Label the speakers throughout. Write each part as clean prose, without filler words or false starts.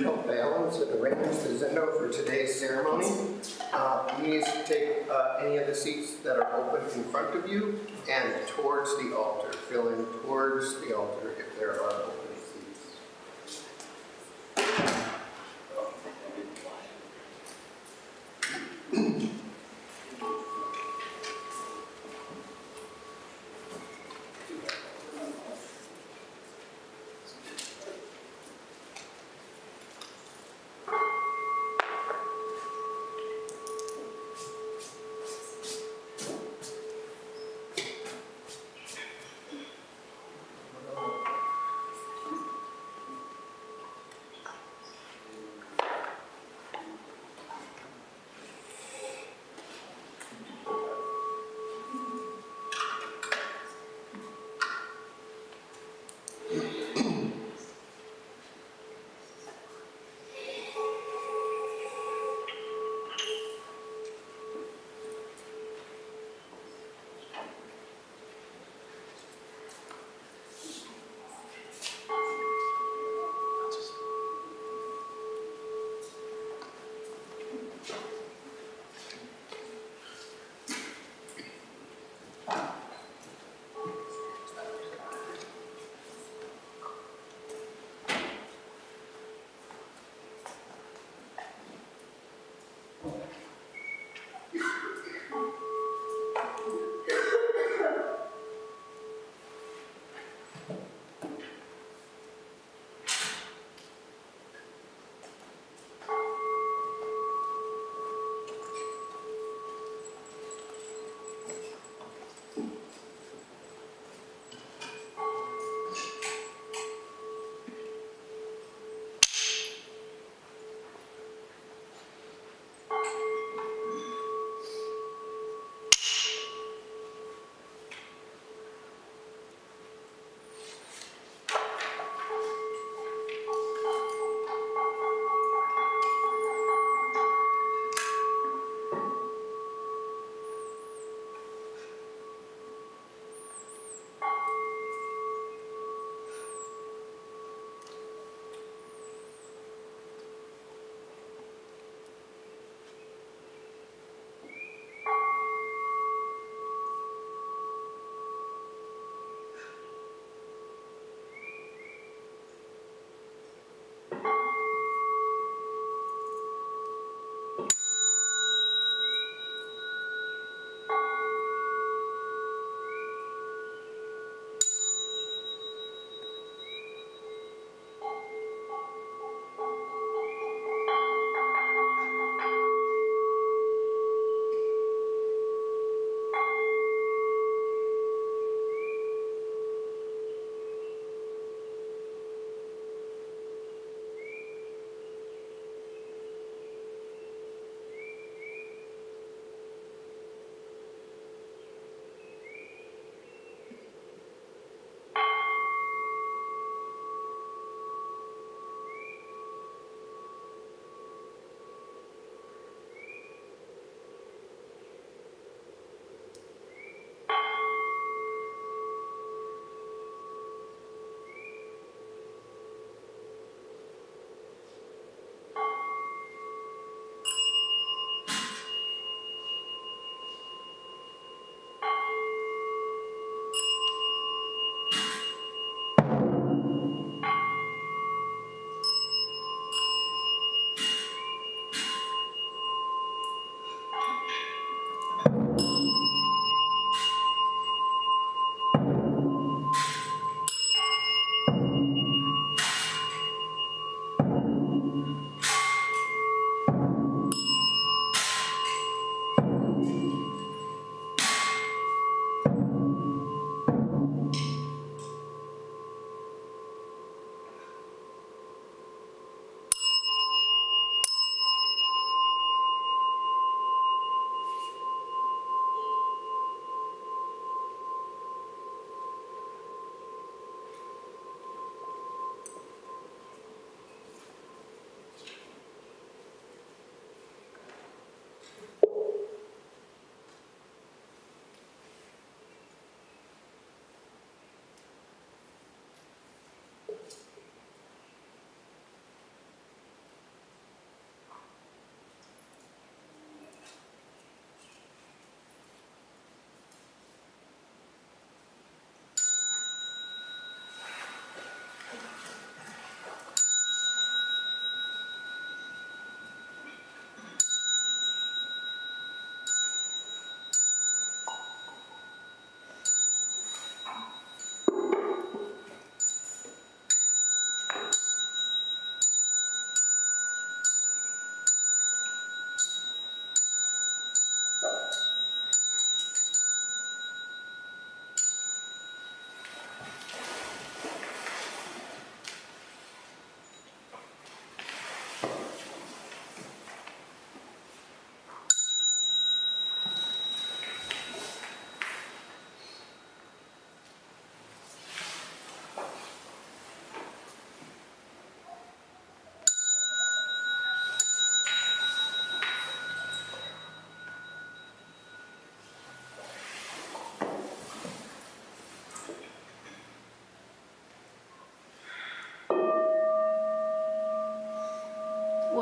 Speaker 1: help balance and arrange the zendo for today's ceremony. Please take any of the seats that are open in front of you and towards the altar, filling towards the altar if there are open seats.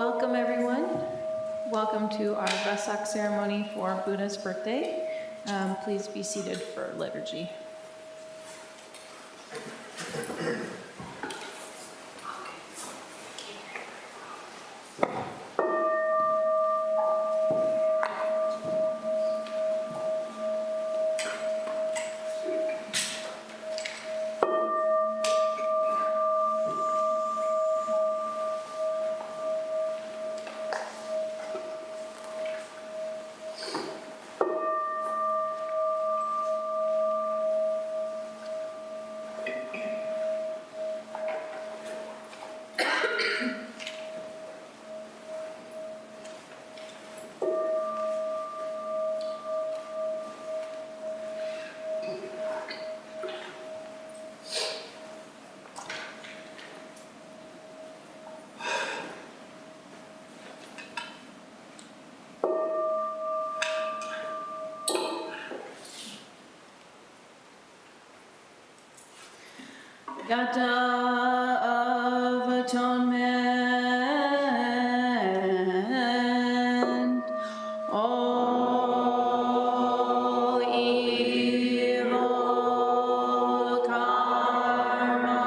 Speaker 2: welcome everyone. Welcome to our Vesak ceremony for Buddha's birthday. Please be seated for liturgy. Gata of atonement, all evil karma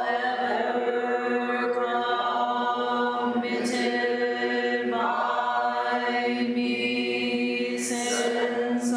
Speaker 2: ever committed by me since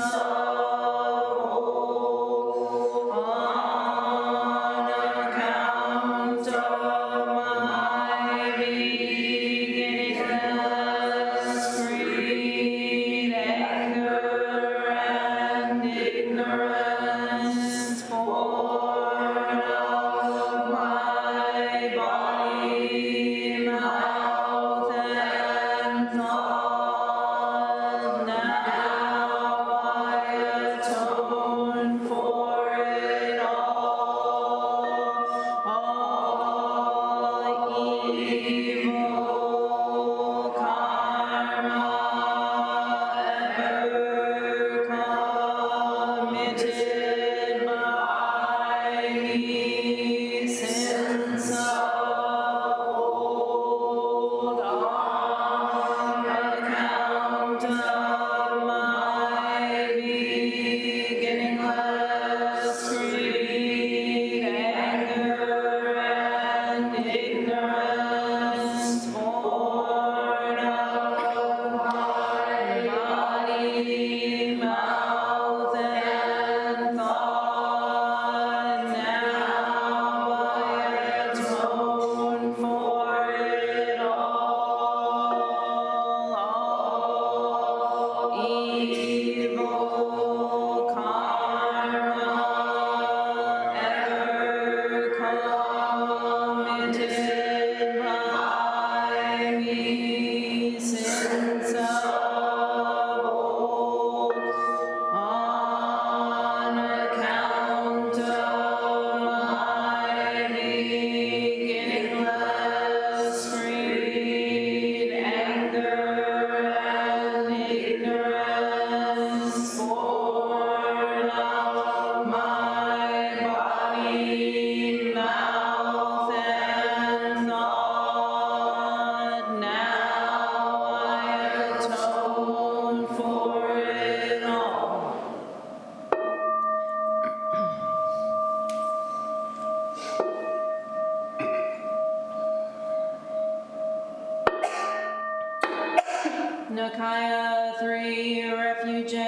Speaker 2: Nikaya 3 refuges.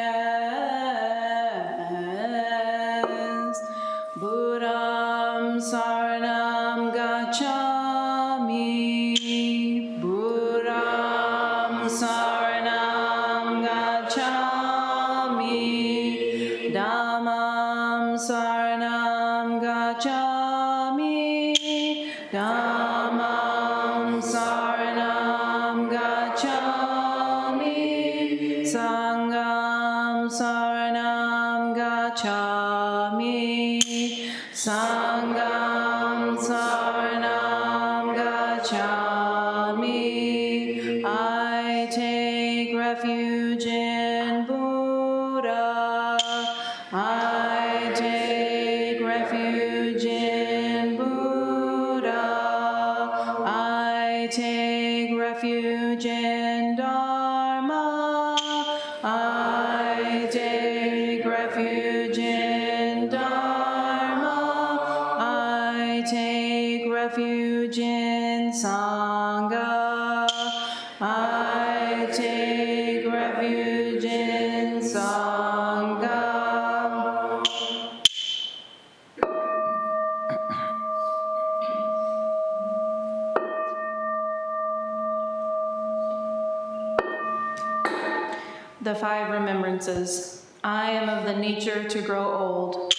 Speaker 2: Buddham Saranam Gacchami. Buddham Saranam Gacchami. Dhammam Saranam Gacchami. Dhammam Saranam Gacchami. Sangham Saranam Gacchami. Sangham Saranam Gacchami. I take refuge in Buddha. I take refuge in Buddha. I take refuge in Dharma. I take refuge in Dharma. I take refuge in Sangha. I take refuge in Sangha. The 5 remembrances. I am of the nature to grow old.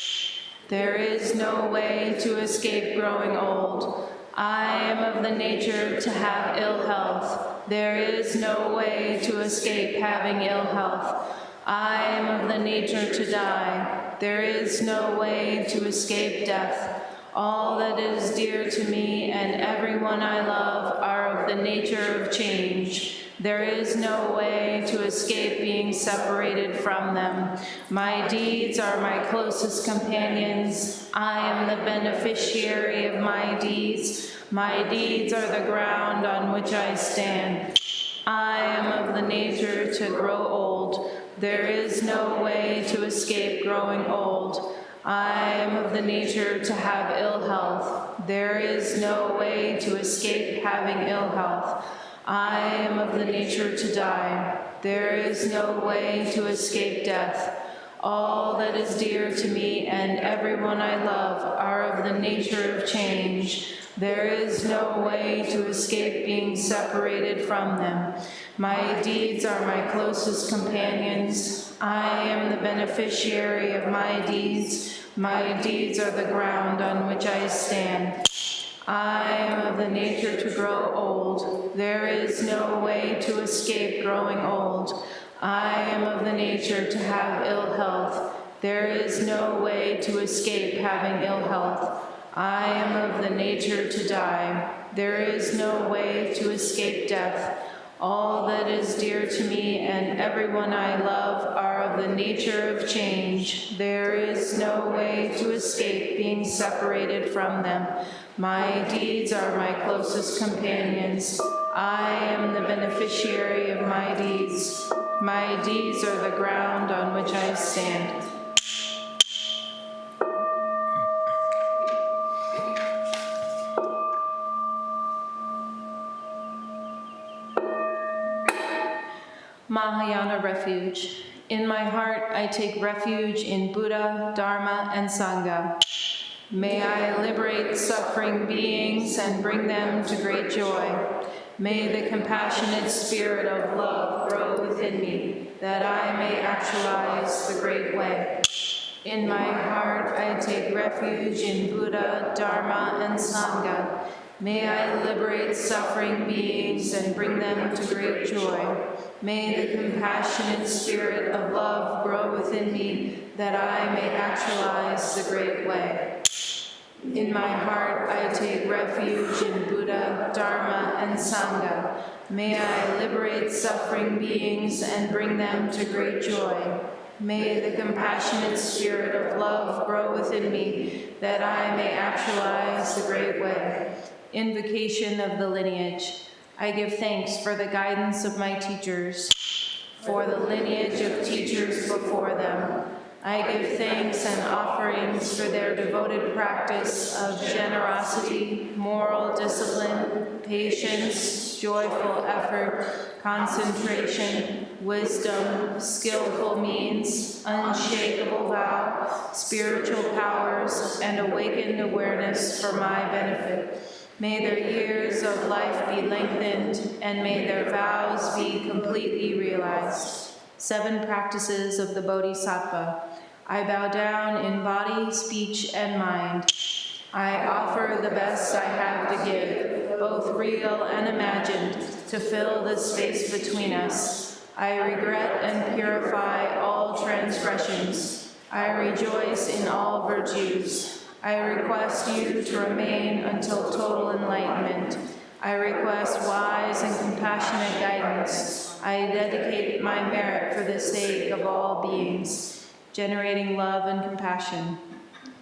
Speaker 2: There is no way to escape growing old. I am of the nature to have ill health. There is no way to escape having ill health. I am of the nature to die. There is no way to escape death. All that is dear to me and everyone I love are of the nature of change. There is no way to escape being separated from them. My deeds are my closest companions. I am the beneficiary of my deeds. My deeds are the ground on which I stand. I am of the nature to grow old. There is no way to escape growing old. I am of the nature to have ill health. There is no way to escape having ill health. I am of the nature to die. There is no way to escape death. All that is dear to me and everyone I love are of the nature of change. There is no way to escape being separated from them. My deeds are my closest companions. I am the beneficiary of my deeds. My deeds are the ground on which I stand. I am of the nature to grow old. There is no way to escape growing old. I am of the nature to have ill health. There is no way to escape having ill health. I am of the nature to die. There is no way to escape death. All that is dear to me and everyone I love are of the nature of change. There is no way to escape being separated from them. My deeds are my closest companions. I am the beneficiary of my deeds. My deeds are the ground on which I stand. Mahayana refuge. In my heart, I take refuge in Buddha, Dharma, and Sangha. May I liberate suffering beings and bring them to great joy. May the compassionate spirit of love grow within me, that I may actualize the great way. In my heart, I take refuge in Buddha, Dharma, and Sangha. May I liberate suffering beings and bring them to great joy. May the compassionate spirit of love grow within me, that I may actualize the great way. In my heart, I take refuge in Buddha, Dharma, and Sangha. May I liberate suffering beings and bring them to great joy. May the compassionate spirit of love grow within me, that I may actualize the great way. Invocation of the lineage. I give thanks for the guidance of my teachers, for the lineage of teachers before them. I give thanks and offerings for their devoted practice of generosity, moral discipline, patience, joyful effort, concentration, wisdom, skillful means, unshakable vow, spiritual powers, and awakened awareness for my benefit. May their years of life be lengthened, and may their vows be completely realized. 7 practices of the Bodhisattva. I bow down in body, speech, and mind. I offer the best I have to give, both real and imagined, to fill the space between us. I regret and purify all transgressions. I rejoice in all virtues. I request you to remain until total enlightenment. I request wise and compassionate guidance. I dedicate my merit for the sake of all beings, generating love and compassion.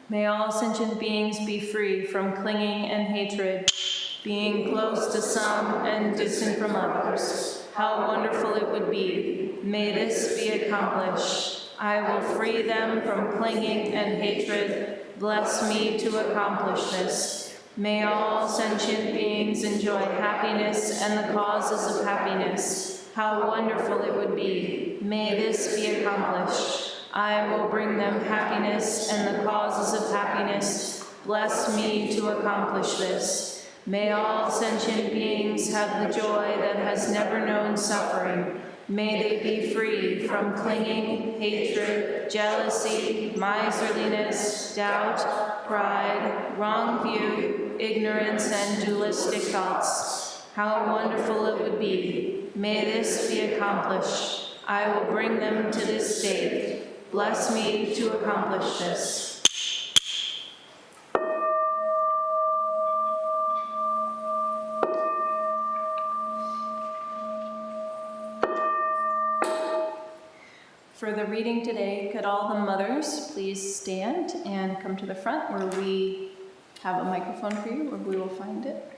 Speaker 2: May all sentient beings be free from clinging and hatred. being close to some and distant from others. How wonderful it would be. May this be accomplished. I will free them from clinging and hatred. Bless me to accomplish this. May all sentient beings enjoy happiness and the causes of happiness. How wonderful it would be. May this be accomplished. I will bring them happiness and the causes of happiness. Bless me to accomplish this. May all sentient beings have the joy that has never known suffering. May they be free from clinging, hatred, jealousy, miserliness, doubt, pride, wrong view, ignorance, and dualistic thoughts. How wonderful it would be. May this be accomplished. I will bring them to this state. Bless me to accomplish this. For the reading today, could all the mothers please stand and come to the front where we have a microphone for you, where we will find it.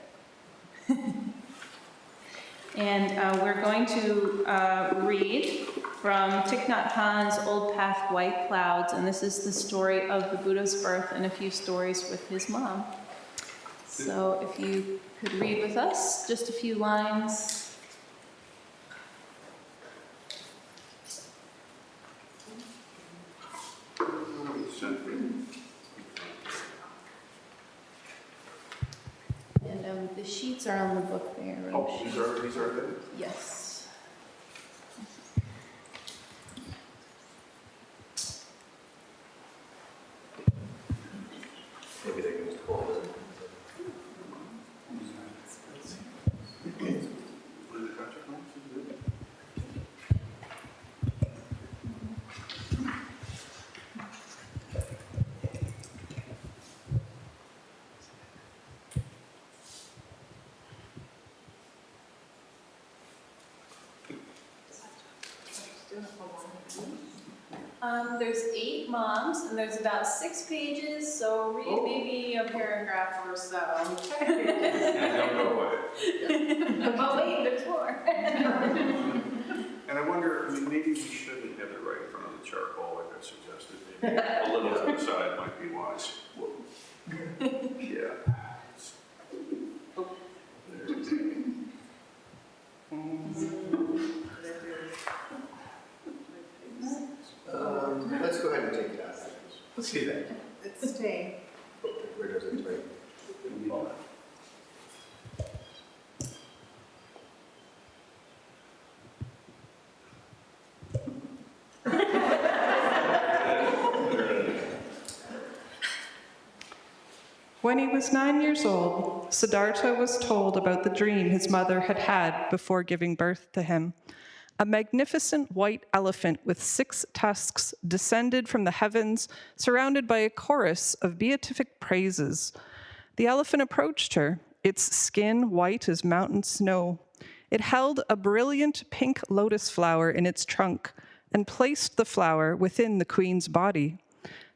Speaker 2: And we're going to read from Thich Nhat Hanh's Old Path, White Clouds, and this is the story of the Buddha's birth and a few stories with his mom. So if you could read with us, just a few lines. And the sheets are on the book there.
Speaker 3: Oh, these are there?
Speaker 2: Yes.
Speaker 3: Maybe they can just hold it. What is the contract now?
Speaker 2: There's 8 moms, and there's about 6 pages, so read maybe a paragraph or so.
Speaker 3: Don't go away.
Speaker 2: Oh wait, there's more.
Speaker 3: And I wonder, I mean, maybe we shouldn't have it right in front of the charcoal like I suggested. Maybe a little to the side might be wise. Yeah.
Speaker 1: Let's go ahead and take that. Let's see that.
Speaker 4: It's staying.
Speaker 1: Where does it take?
Speaker 4: When he was 9 years old, Siddhartha was told about the dream his mother had had before giving birth to him. A magnificent white elephant with 6 tusks descended from the heavens, surrounded by a chorus of beatific praises. The elephant approached her, its skin white as mountain snow. It held a brilliant pink lotus flower in its trunk and placed the flower within the queen's body.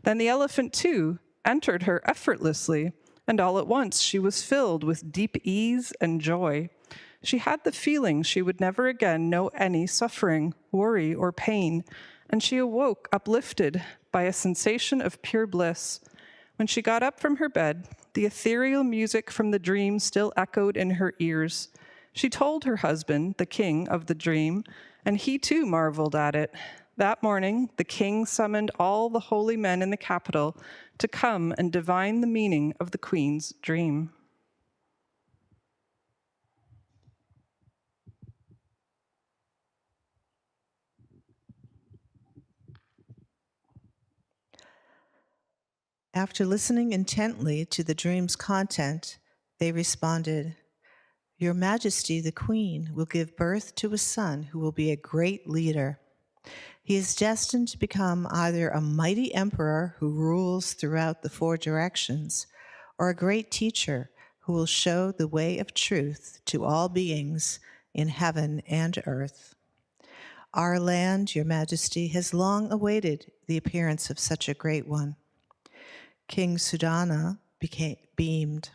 Speaker 4: Then the elephant, too, entered her effortlessly, and all at once she was filled with deep ease and joy. She had the feeling she would never again know any suffering, worry, or pain, and she awoke uplifted by a sensation of pure bliss. When she got up from her bed, the ethereal music from the dream still echoed in her ears. She told her husband, the king, of the dream, and he too marveled at it. That morning, the king summoned all the holy men in the capital to come and divine the meaning of the queen's dream.
Speaker 5: After listening intently to the dream's content, they responded, "Your Majesty, the Queen, will give birth to a son who will be a great leader. He is destined to become either a mighty emperor who rules throughout the 4 directions, or a great teacher who will show the way of truth to all beings in heaven and earth. Our land, Your Majesty, has long awaited the appearance of such a great one." King Sudana beamed.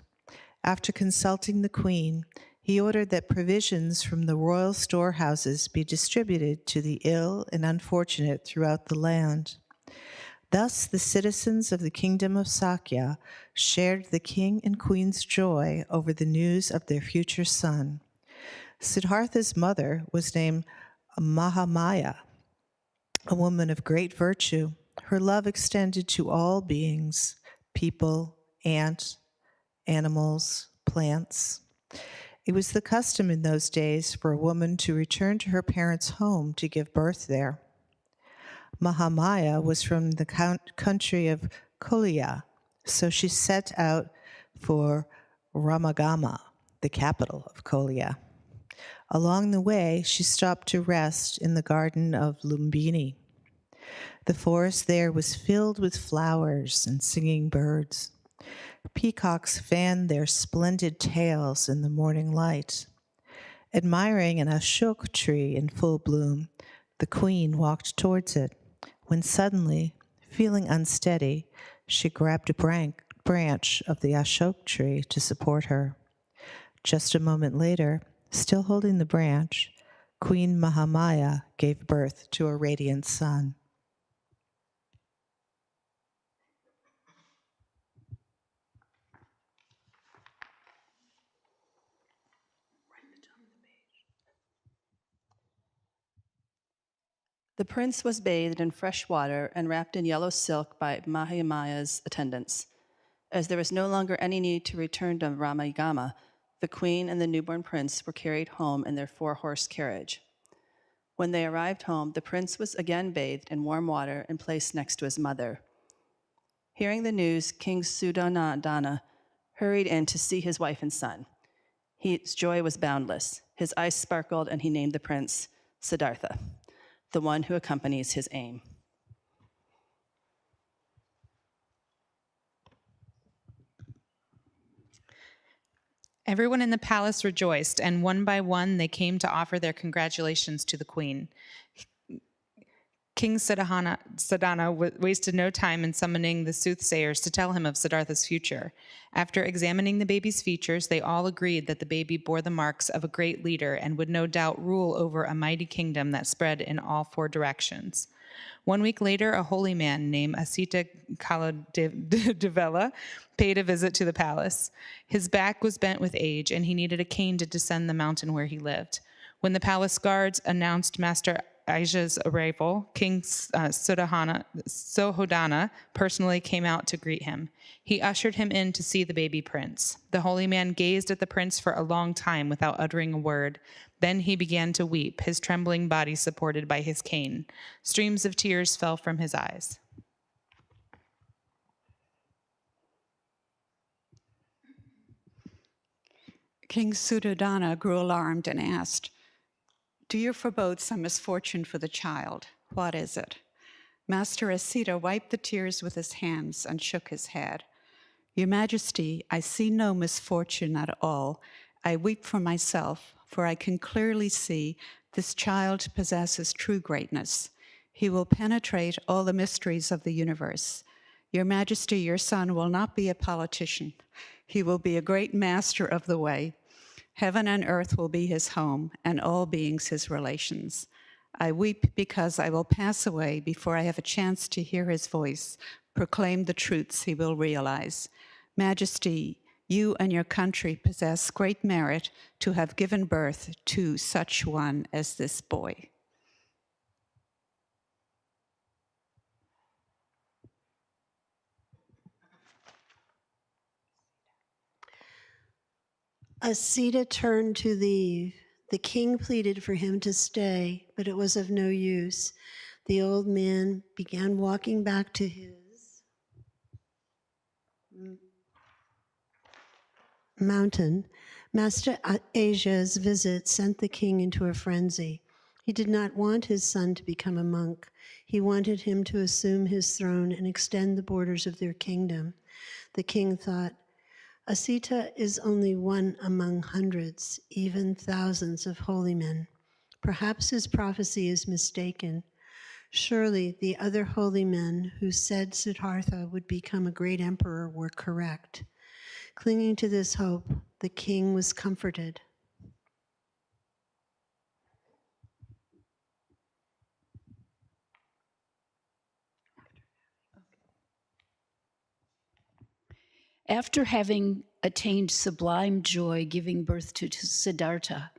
Speaker 5: After consulting the queen, he ordered that provisions from the royal storehouses be distributed to the ill and unfortunate throughout the land. Thus, the citizens of the kingdom of Sakya shared the king and queen's joy over the news of their future son. Siddhartha's mother was named Mahamaya, a woman of great virtue. Her love extended to all beings, people, ants, animals, plants. It was the custom in those days for a woman to return to her parents' home to give birth there. Mahamaya was from the country of Kolia, so she set out for Ramagama, the capital of Kolia. Along the way, she stopped to rest in the garden of Lumbini. The forest there was filled with flowers and singing birds. Peacocks fanned their splendid tails in the morning light. Admiring an ashok tree in full bloom, the queen walked towards it, when suddenly, feeling unsteady, she grabbed a branch of the ashok tree to support her. Just a moment later, still holding the branch, Queen Mahamaya gave birth to a radiant son.
Speaker 6: The prince was bathed in fresh water and wrapped in yellow silk by Mahamaya's attendants. As there was no longer any need to return to Ramagama, the queen and the newborn prince were carried home in their 4-horse carriage. When they arrived home, the prince was again bathed in warm water and placed next to his mother. Hearing the news, King Suddhodana hurried in to see his wife and son. His joy was boundless. His eyes sparkled, and he named the prince Siddhartha, the one who accompanies his aim.
Speaker 2: Everyone in the palace rejoiced, and one by one they came to offer their congratulations to the queen. King Suddhodana wasted no time in summoning the soothsayers to tell him of Siddhartha's future. After examining the baby's features, they all agreed that the baby bore the marks of a great leader and would no doubt rule over a mighty kingdom that spread in all 4 directions. 1 week later, a holy man named Asita Kaladevela paid a visit to the palace. His back was bent with age, and he needed a cane to descend the mountain where he lived. When the palace guards announced Master Aja's arrival, King Suddhodana personally came out to greet him. He ushered him in to see the baby prince. The holy man gazed at the prince for a long time without uttering a word. Then he began to weep, his trembling body supported by his cane. Streams of tears fell from his eyes.
Speaker 7: King Suddhodana grew alarmed and asked, "Do you forebode some misfortune for the child? What is it?" Master Asita wiped the tears with his hands and shook his head. "Your Majesty, I see no misfortune at all. I weep for myself, for I can clearly see this child possesses true greatness. He will penetrate all the mysteries of the universe. Your Majesty, your son will not be a politician. He will be a great master of the way. Heaven and earth will be his home, and all beings his relations. I weep because I will pass away before I have a chance to hear his voice, proclaim the truths he will realize. Majesty, you and your country possess great merit to have given birth to such one as this boy."
Speaker 8: Asita turned to leave. The king pleaded for him to stay, but it was of no use. The old man began walking back to his mountain. Master Asia's visit sent the king into a frenzy. He did not want his son to become a monk. He wanted him to assume his throne and extend the borders of their kingdom. The king thought, Asita is only one among hundreds, even thousands of holy men. Perhaps his prophecy is mistaken. Surely the other holy men who said Siddhartha would become a great emperor were correct. Clinging to this hope, the king was comforted.
Speaker 9: After having attained sublime joy giving birth to Siddhartha,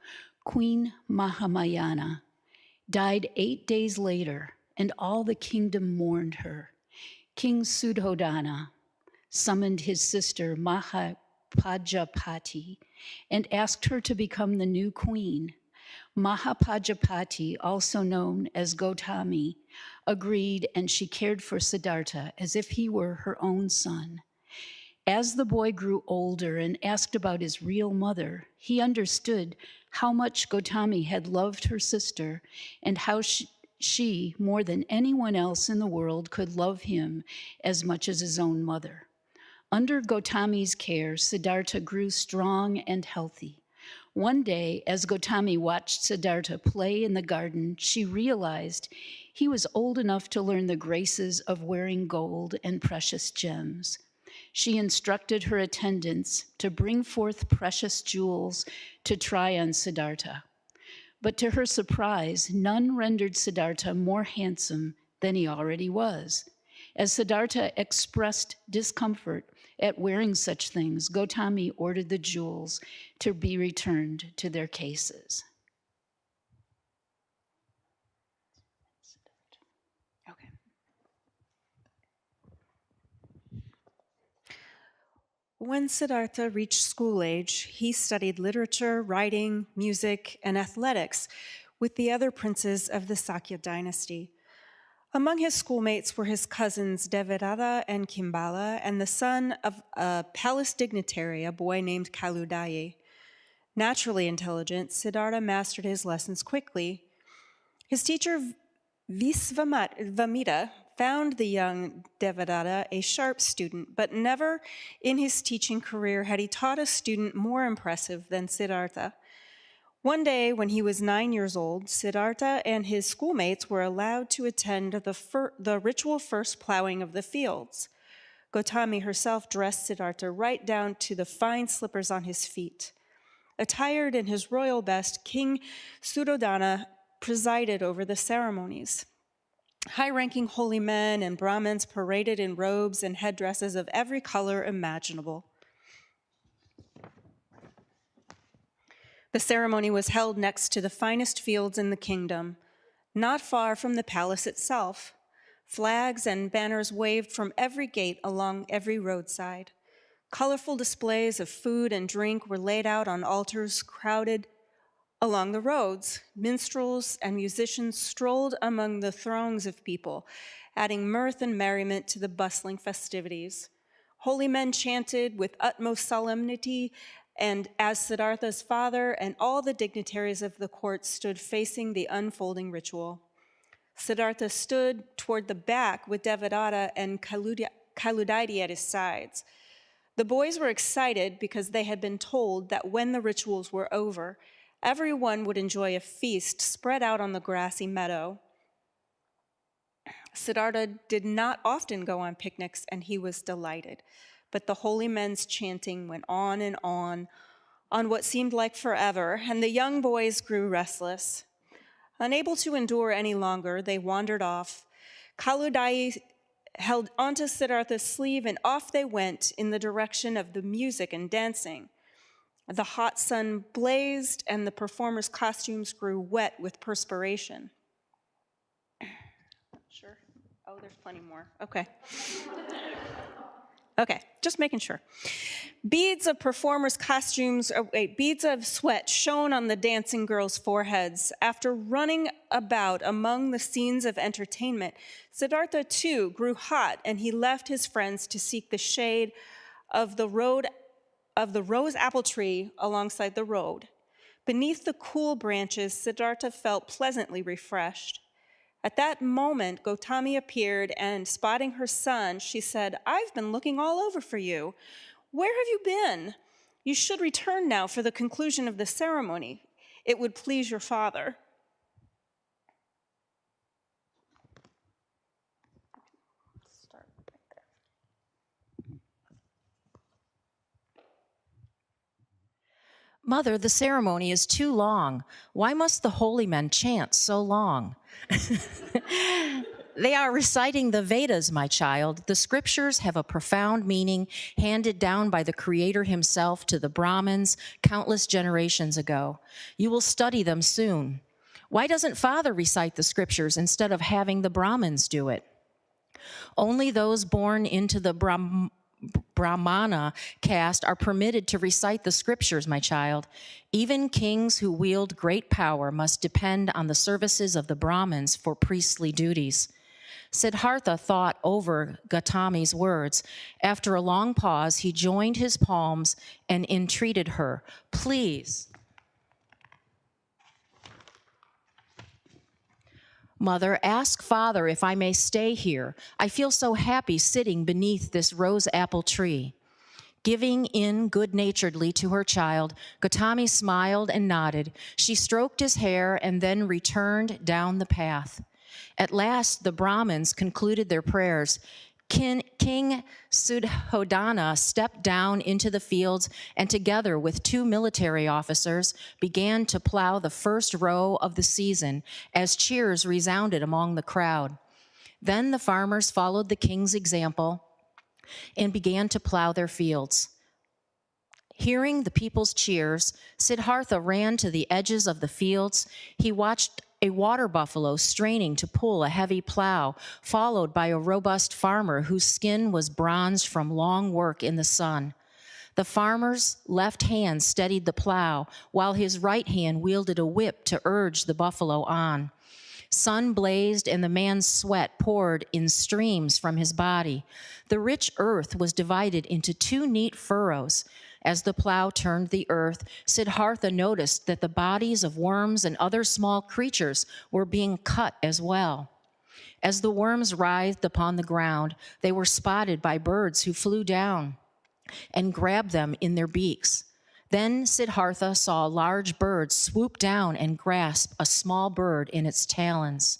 Speaker 9: Queen Mahamayana died 8 days later, and all the kingdom mourned her. King Suddhodana summoned his sister Mahapajapati and asked her to become the new queen. Mahapajapati, also known as Gautami, agreed, and she cared for Siddhartha as if he were her own son. As the boy grew older and asked about his real mother, he understood how much Gautami had loved her sister and how she, more than anyone else in the world, could love him as much as his own mother. Under Gautami's care, Siddhartha grew strong and healthy. One day, as Gautami watched Siddhartha play in the garden, she realized he was old enough to learn the graces of wearing gold and precious gems. She instructed her attendants to bring forth precious jewels to try on Siddhartha. But to her surprise, none rendered Siddhartha more handsome than he already was. As Siddhartha expressed discomfort at wearing such things, Gautami ordered the jewels to be returned to their cases. Okay.
Speaker 10: When Siddhartha reached school age, he studied literature, writing, music, and athletics with the other princes of the Sakya dynasty. Among his schoolmates were his cousins Devadatta and Kimbala, and the son of a palace dignitary, a boy named Kaludayi. Naturally intelligent, Siddhartha mastered his lessons quickly. His teacher Visvamita found the young Devadatta a sharp student, but never in his teaching career had he taught a student more impressive than Siddhartha. One day, when he was 9 years old, Siddhartha and his schoolmates were allowed to attend the ritual first plowing of the fields. Gautami herself dressed Siddhartha right down to the fine slippers on his feet. Attired in his royal best, King Suddhodana presided over the ceremonies. High-ranking holy men and Brahmins paraded in robes and headdresses of every color imaginable. The ceremony was held next to the finest fields in the kingdom, not far from the palace itself. Flags and banners waved from every gate along every roadside. Colorful displays of food and drink were laid out on altars crowded along the roads. Minstrels and musicians strolled among the throngs of people, adding mirth and merriment to the bustling festivities. Holy men chanted with utmost solemnity, and as Siddhartha's father and all the dignitaries of the court stood facing the unfolding ritual. Siddhartha stood toward the back with Devadatta and Kaludayi at his sides. The boys were excited because they had been told that when the rituals were over, everyone would enjoy a feast spread out on the grassy meadow. Siddhartha did not often go on picnics, and he was delighted. But the holy men's chanting went on and on what seemed like forever, and the young boys grew restless. Unable to endure any longer, they wandered off. Kaludayi held onto Siddhartha's sleeve, and off they went in the direction of the music and dancing. The hot sun blazed, and the performers' costumes grew wet with perspiration. Sure. Oh, there's plenty more. Okay. Okay, just making sure. Beads of sweat shone on the dancing girls' foreheads. After running about among the scenes of entertainment, Siddhartha too grew hot, and he left his friends to seek the shade of the rose apple tree alongside the road. Beneath the cool branches, Siddhartha felt pleasantly refreshed. At that moment, Gautami appeared, and spotting her son, she said, "I've been looking all over for you. Where have you been? You should return now for the conclusion of the ceremony. It would please your father." Start right there.
Speaker 11: Mother, the ceremony is too long. Why must the holy men chant so long? They are reciting the Vedas, my child. The scriptures have a profound meaning handed down by the Creator himself to the Brahmins countless generations ago. You will study them soon. Why doesn't Father recite the scriptures instead of having the Brahmins do it? Only those born into the Brahmana caste are permitted to recite the scriptures, my child. Even kings who wield great power must depend on the services of the Brahmins for priestly duties. Siddhartha thought over Gautami's words. After a long pause, he joined his palms and entreated her, "Please, Mother, ask Father if I may stay here. I feel so happy sitting beneath this rose apple tree." Giving in good-naturedly to her child, Gautami smiled and nodded. She stroked his hair and then returned down the path. At last, the Brahmins concluded their prayers. King Suddhodana stepped down into the fields and together with 2 military officers began to plow the first row of the season as cheers resounded among the crowd. Then the farmers followed the king's example and began to plow their fields. Hearing the people's cheers, Siddhartha ran to the edges of the fields. He watched a water buffalo straining to pull a heavy plow, followed by a robust farmer whose skin was bronzed from long work in the sun. The farmer's left hand steadied the plow, while his right hand wielded a whip to urge the buffalo on. Sun blazed and the man's sweat poured in streams from his body. The rich earth was divided into 2 neat furrows. As the plow turned the earth, Siddhartha noticed that the bodies of worms and other small creatures were being cut as well. As the worms writhed upon the ground, they were spotted by birds who flew down and grabbed them in their beaks. Then Siddhartha saw a large bird swoop down and grasp a small bird in its talons.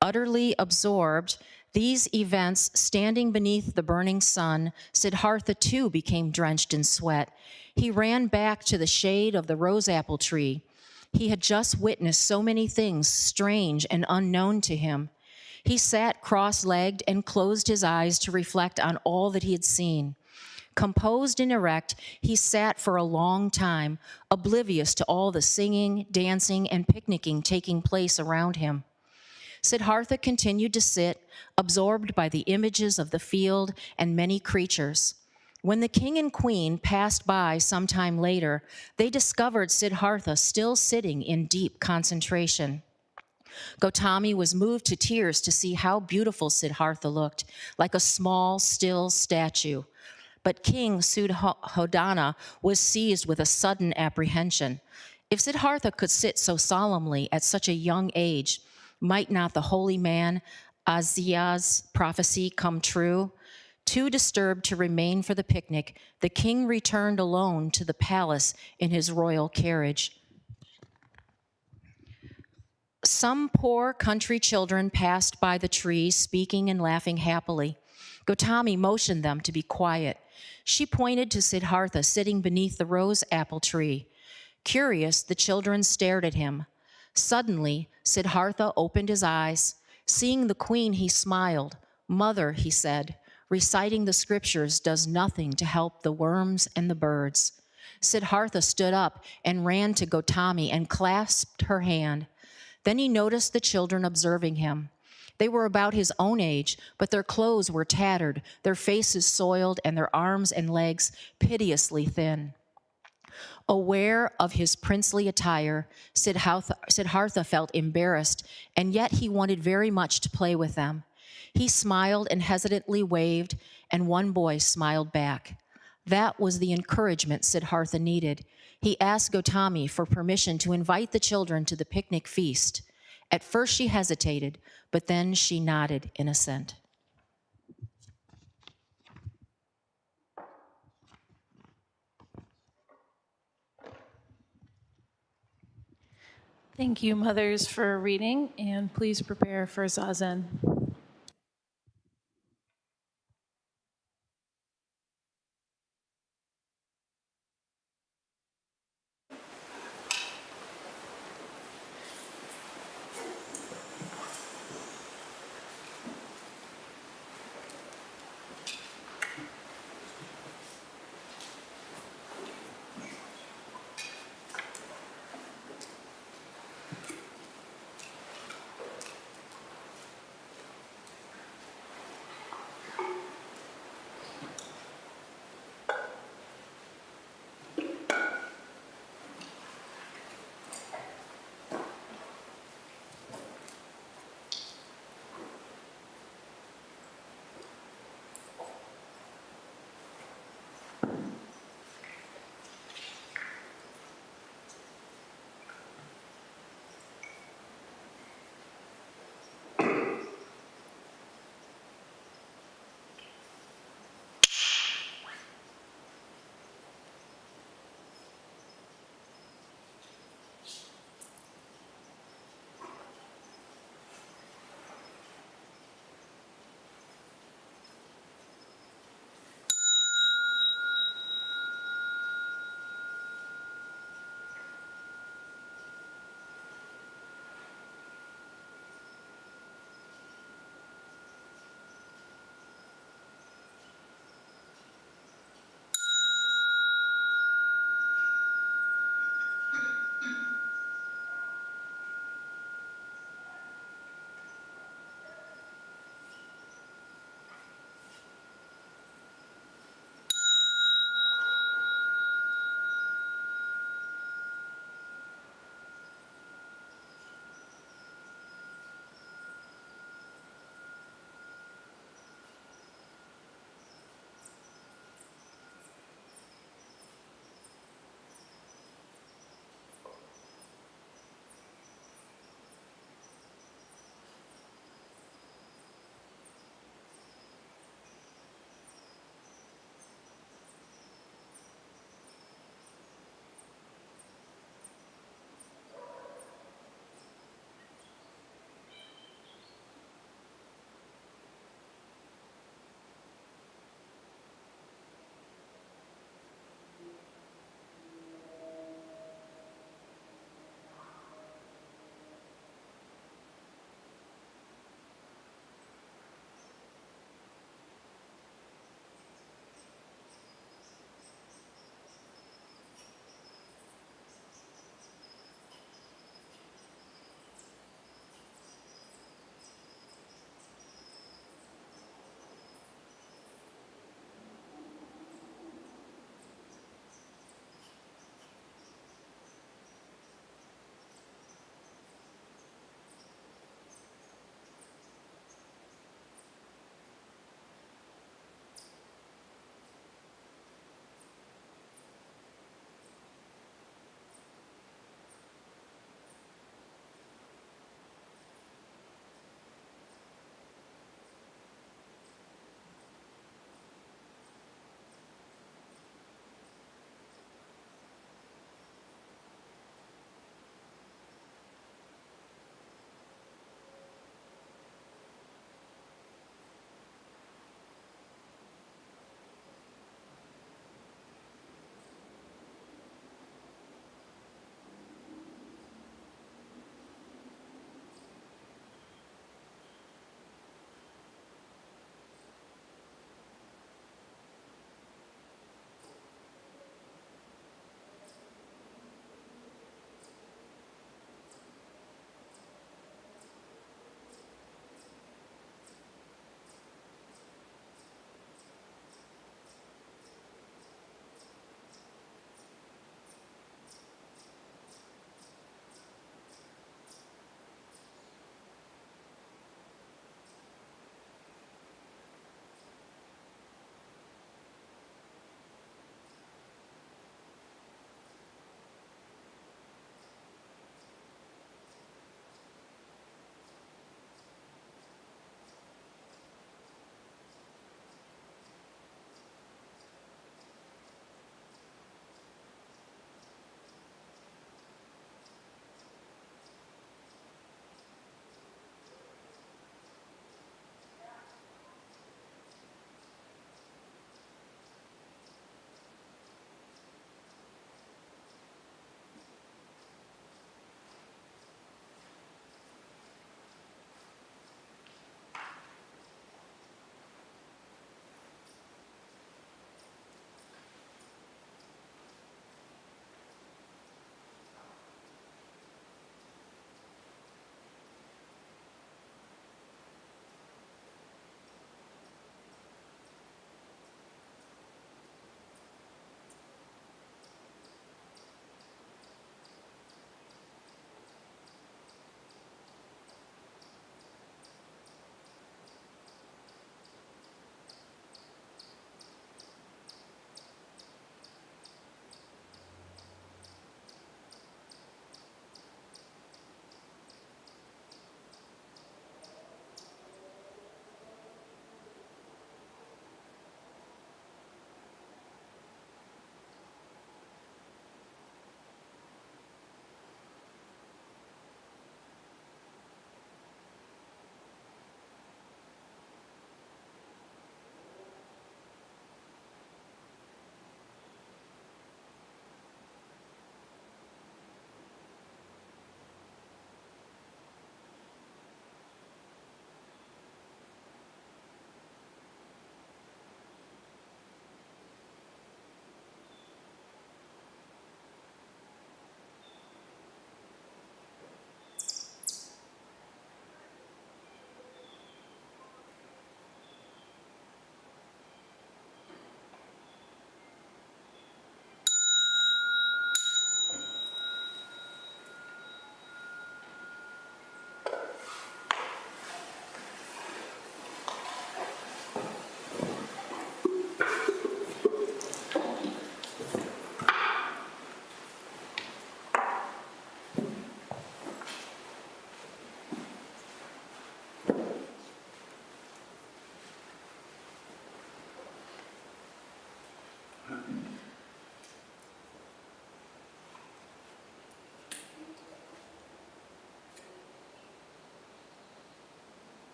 Speaker 11: Utterly absorbed, these events standing beneath the burning sun, Siddhartha too became drenched in sweat. He ran back to the shade of the rose apple tree. He had just witnessed so many things strange and unknown to him. He sat cross-legged and closed his eyes to reflect on all that he had seen. Composed and erect, he sat for a long time, oblivious to all the singing, dancing, and picnicking taking place around him. Siddhartha continued to sit, absorbed by the images of the field and many creatures. When the king and queen passed by some time later, they discovered Siddhartha still sitting in deep concentration. Gautami was moved to tears to see how beautiful Siddhartha looked, like a small, still statue. But King Suddhodana was seized with a sudden apprehension. If Siddhartha could sit so solemnly at such a young age, might not the holy man Isaiah's prophecy come true? Too disturbed to remain for the picnic, the king returned alone to the palace in his royal carriage. Some poor country children passed by the tree, speaking and laughing happily. Gautami motioned them to be quiet. She pointed to Siddhartha sitting beneath the rose apple tree. Curious, the children stared at him. Suddenly, Siddhartha opened his eyes. Seeing the queen, he smiled. "Mother," he said, "reciting the scriptures does nothing to help the worms and the birds." Siddhartha stood up and ran to Gautami and clasped her hand. Then he noticed the children observing him. They were about his own age, but their clothes were tattered, their faces soiled, and their arms and legs piteously thin. Aware of his princely attire, Siddhartha felt embarrassed, and yet he wanted very much to play with them. He smiled and hesitantly waved, and one boy smiled back. That was the encouragement Siddhartha needed. He asked Gautami for permission to invite the children to the picnic feast. At first she hesitated, but then she nodded in assent.
Speaker 2: Thank you, mothers, for reading, and please prepare for Zazen.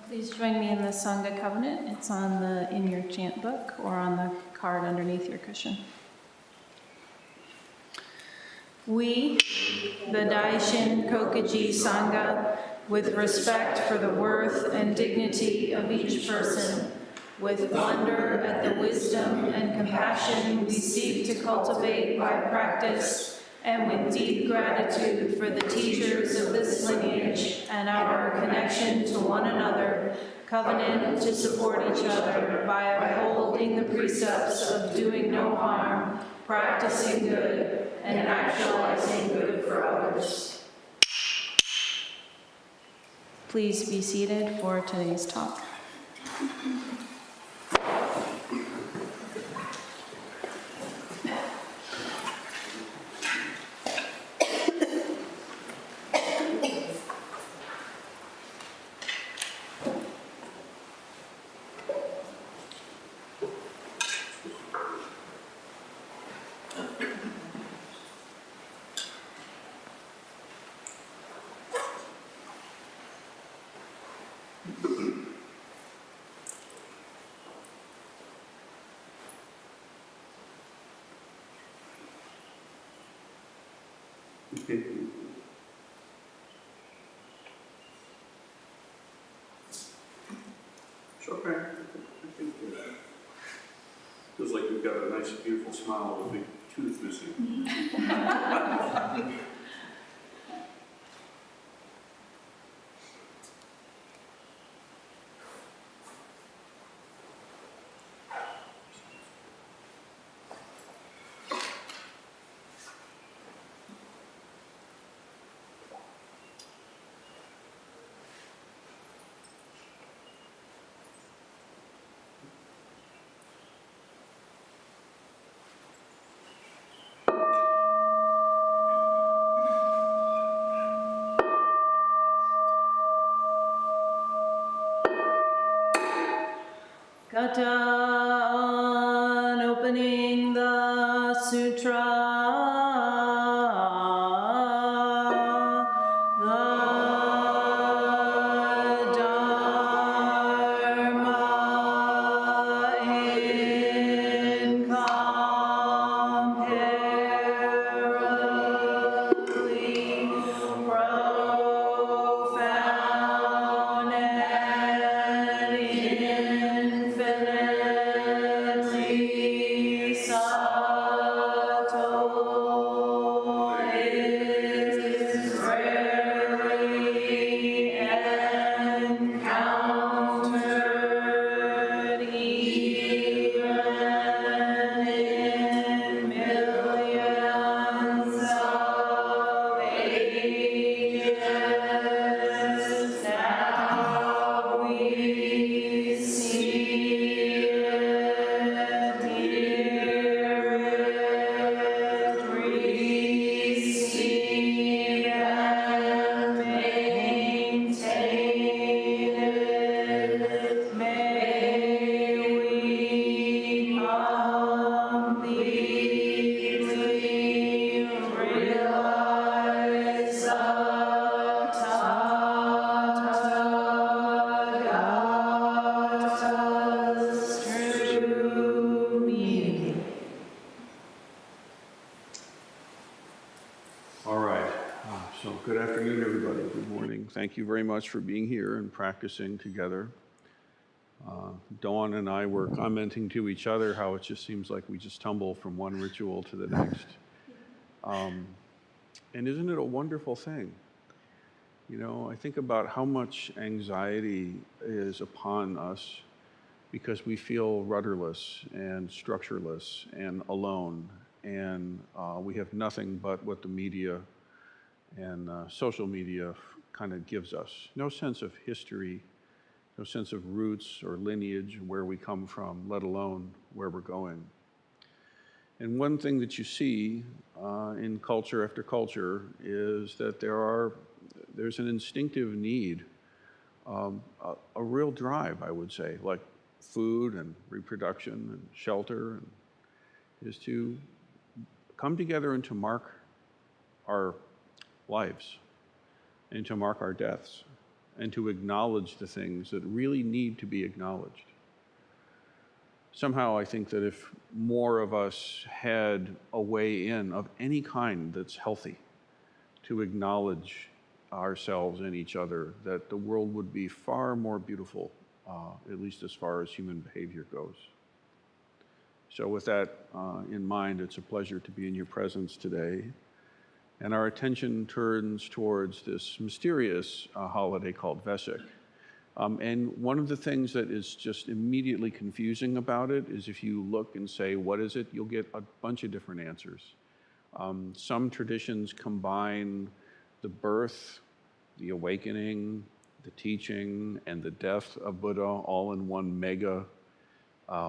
Speaker 2: Please join me in the Sangha Covenant. It's in your chant book or on the card underneath your cushion. We, the Daishin Kokuji Sangha, with respect for the worth and dignity of each person, with wonder at the wisdom and compassion we seek to cultivate by practice, and with deep gratitude for the teachers of this lineage and our connection to one another, covenant to support each other by upholding the precepts of doing no harm, practicing good, and actualizing good for others. Please be seated for today's talk.
Speaker 3: It's okay. I think feels like you've got a nice, beautiful smile with a big tooth missing.
Speaker 2: Kata on opening the sutra.
Speaker 3: Good afternoon, everybody. Good morning. Thank you very much for being here and practicing together. Dawn and I were commenting to each other how it just seems like we just tumble from one ritual to the next. And isn't it a wonderful thing? You know, I think about how much anxiety is upon us because we feel rudderless and structureless and alone, and we have nothing but what the media and social media kind of gives us. No sense of history, no sense of roots or lineage, where we come from, let alone where we're going. And one thing that you see in culture after culture is that there's an instinctive need, a real drive, I would say, like food and reproduction and shelter, and is to come together and to mark our lives and to mark our deaths and to acknowledge the things that really need to be acknowledged. Somehow I think that if more of us had a way in of any kind that's healthy to acknowledge ourselves and each other, that the world would be far more beautiful, at least as far as human behavior goes. So with that in mind, it's a pleasure to be in your presence today. And our attention turns towards this mysterious holiday called Vesak. And one of the things that is just immediately confusing about it is if you look and say, what is it? You'll get a bunch of different answers. Some traditions combine the birth, the awakening, the teaching, and the death of Buddha all in one mega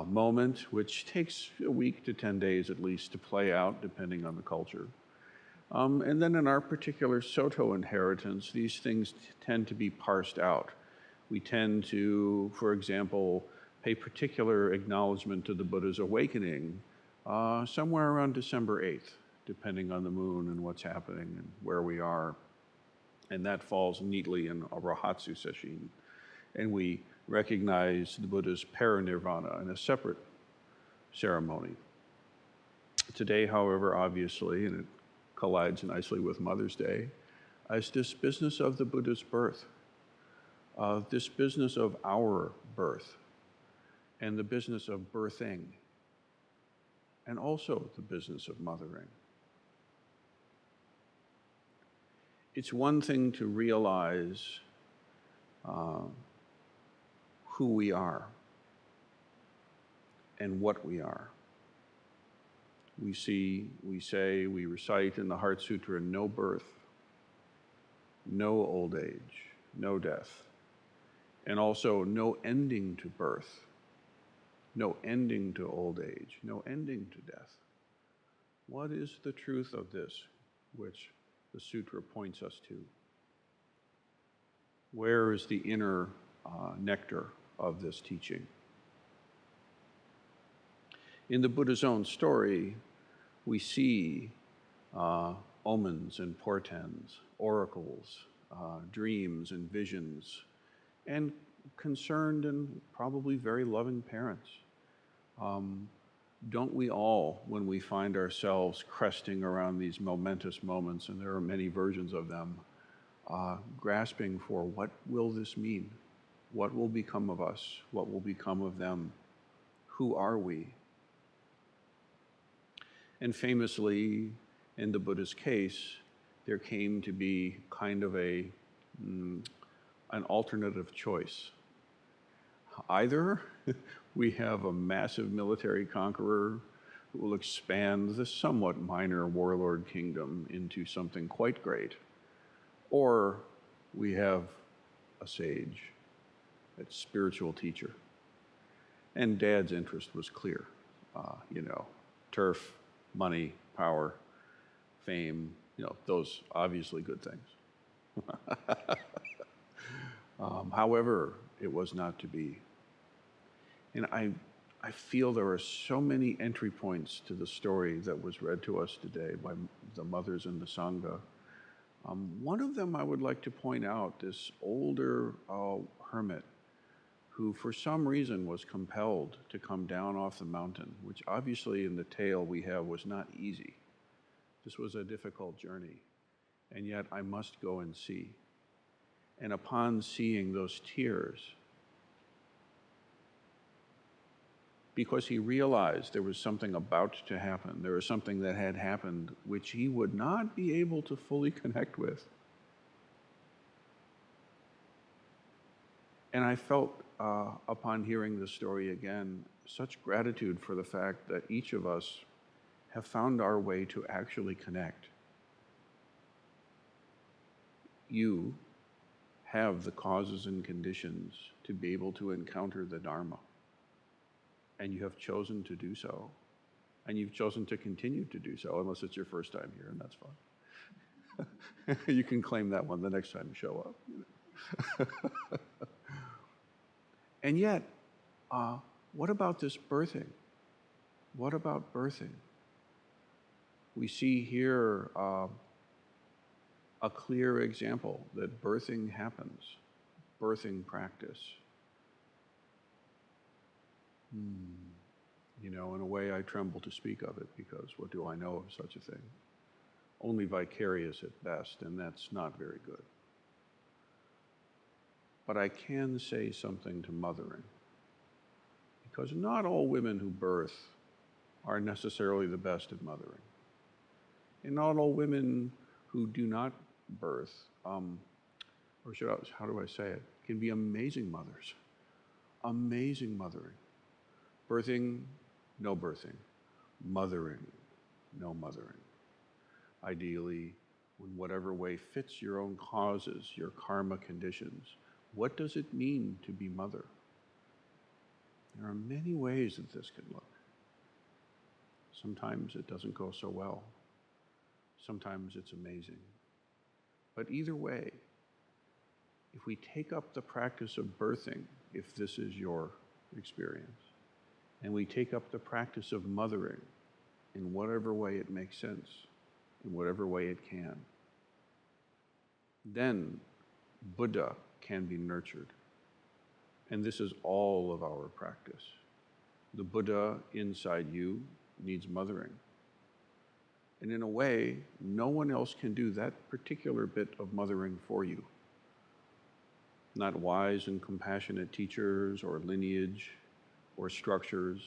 Speaker 3: moment, which takes a week to 10 days at least to play out, depending on the culture. And then in our particular Soto inheritance, these things tend to be parsed out. We tend to, for example, pay particular acknowledgement to the Buddha's awakening somewhere around December 8th, depending on the moon and what's happening and where we are. And that falls neatly in a Rahatsu Sesshin. And we recognize the Buddha's parinirvana in a separate ceremony. Today, however, obviously, and it collides nicely with Mother's Day, is this business of the Buddha's birth, this business of our birth, and the business of birthing, and also the business of mothering. It's one thing to realize who we are and what we are. We see, we say, we recite in the Heart Sutra, no birth, no old age, no death, and also no ending to birth, no ending to old age, no ending to death. What is the truth of this which the sutra points us to? Where is the inner nectar of this teaching? In the Buddha's own story, we see omens and portents, oracles, dreams and visions, and concerned and probably very loving parents. Don't we all, when we find ourselves cresting around these momentous moments, and there are many versions of them, grasping for what will this mean? What will become of us? What will become of them? Who are we? And famously, in the Buddha's case, there came to be kind of an alternative choice. Either we have a massive military conqueror who will expand the somewhat minor warlord kingdom into something quite great, or we have a sage, a spiritual teacher. And Dad's interest was clear, turf, money, power, fame, those obviously good things. However, it was not to be. And I feel there are so many entry points to the story that was read to us today by the mothers in the Sangha. One of them I would like to point out, this older hermit who for some reason was compelled to come down off the mountain, which obviously in the tale we have was not easy. This was a difficult journey, and yet I must go and see. And upon seeing those tears, because he realized there was something about to happen, there was something that had happened which he would not be able to fully connect with. And I felt, upon hearing the story again, such gratitude for the fact that each of us have found our way to actually connect. You have the causes and conditions to be able to encounter the Dharma. And you have chosen to do so. And you've chosen to continue to do so, unless it's your first time here, and that's fine. You can claim that one the next time you show up. And yet, what about this birthing? What about birthing? We see here a clear example that birthing happens. birthing practice. You know, in a way I tremble to speak of it, because what do I know of such a thing? Only vicarious at best, and that's not very good. But I can say something to mothering, because not all women who birth are necessarily the best at mothering. And not all women who do not birth, how do I say it, can be amazing mothers. Amazing mothering. Birthing, no birthing. Mothering, no mothering. Ideally, in whatever way fits your own causes, your karma conditions. What does it mean to be mother? There are many ways that this can look. Sometimes it doesn't go so well. Sometimes it's amazing. But either way, if we take up the practice of birthing, if this is your experience, and we take up the practice of mothering in whatever way it makes sense, in whatever way it can, then Buddha can be nurtured. And this is all of our practice. The Buddha inside you needs mothering. And in a way, no one else can do that particular bit of mothering for you. Not wise and compassionate teachers or lineage or structures.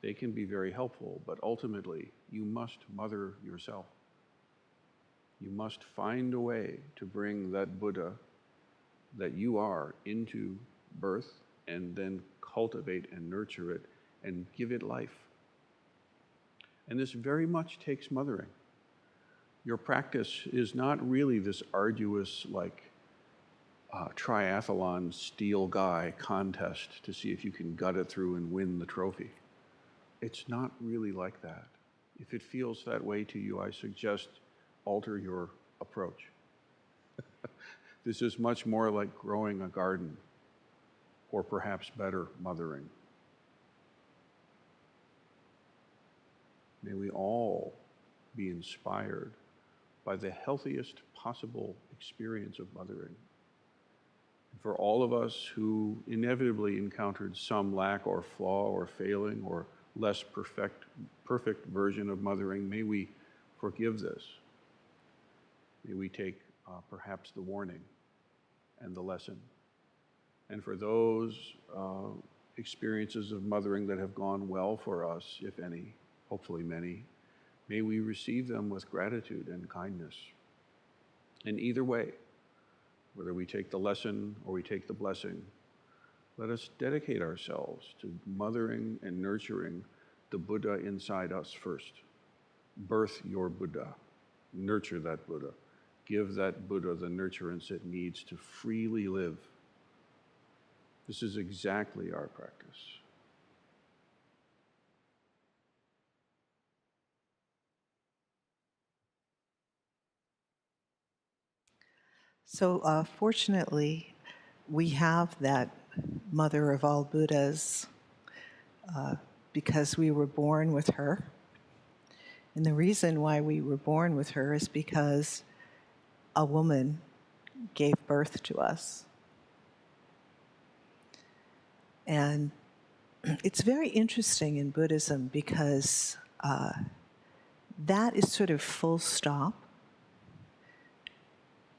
Speaker 3: They can be very helpful, but ultimately, you must mother yourself. You must find a way to bring that Buddha that you are into birth, and then cultivate and nurture it and give it life. And this very much takes mothering. Your practice is not really this arduous, triathlon steel guy contest to see if you can gut it through and win the trophy. It's not really like that. If it feels that way to you, I suggest alter your approach. This is much more like growing a garden, or perhaps better, mothering. May we all be inspired by the healthiest possible experience of mothering. For all of us who inevitably encountered some lack or flaw or failing or less perfect version of mothering, may we forgive this. May we take perhaps the warning and the lesson. And for those experiences of mothering that have gone well for us, if any, hopefully many, may we receive them with gratitude and kindness. In either way, whether we take the lesson or we take the blessing, let us dedicate ourselves to mothering and nurturing the Buddha inside us first. Birth your Buddha. Nurture that Buddha. Give that Buddha the nurturance it needs to freely live. This is exactly our practice.
Speaker 5: So fortunately, we have that mother of all Buddhas because we were born with her. And the reason why we were born with her is because a woman gave birth to us. And it's very interesting in Buddhism because that is sort of full stop.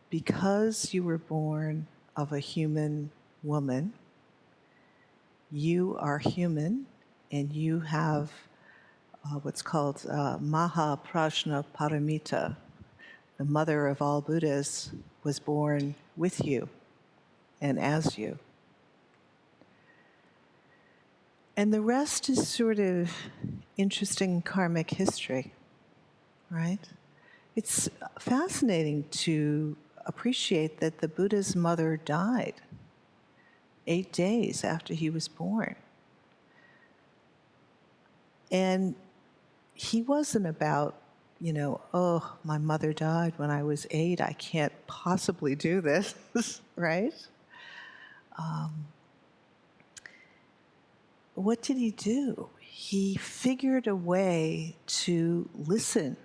Speaker 5: Because you were born of a human woman, you are human and you have what's called Maha Prajna Paramita. The mother of all Buddhas was born with you and as you. And the rest is sort of interesting karmic history, right? It's fascinating to appreciate that the Buddha's mother died 8 days after he was born. And he wasn't about, oh, my mother died when I was 8, I can't possibly do this, right? What did he do? He figured a way to listen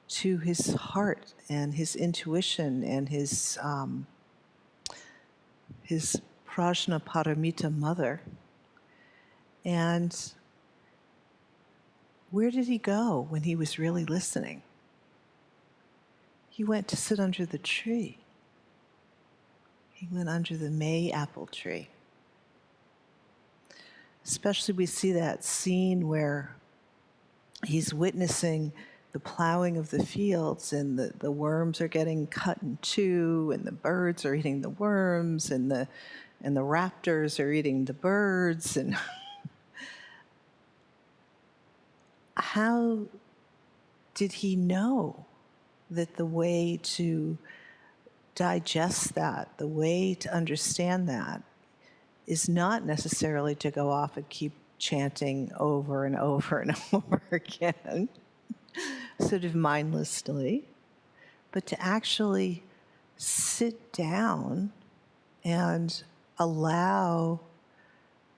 Speaker 5: to his heart and his intuition and his his Prajnaparamita mother. And where did he go when he was really listening? He went to sit under the tree. He went under the May apple tree. Especially we see that scene where he's witnessing the plowing of the fields, and the worms are getting cut in two, and the birds are eating the worms, and the raptors are eating the birds. And how did he know that the way to digest that, the way to understand that, is not necessarily to go off and keep chanting over and over and over again, sort of mindlessly, but to actually sit down and allow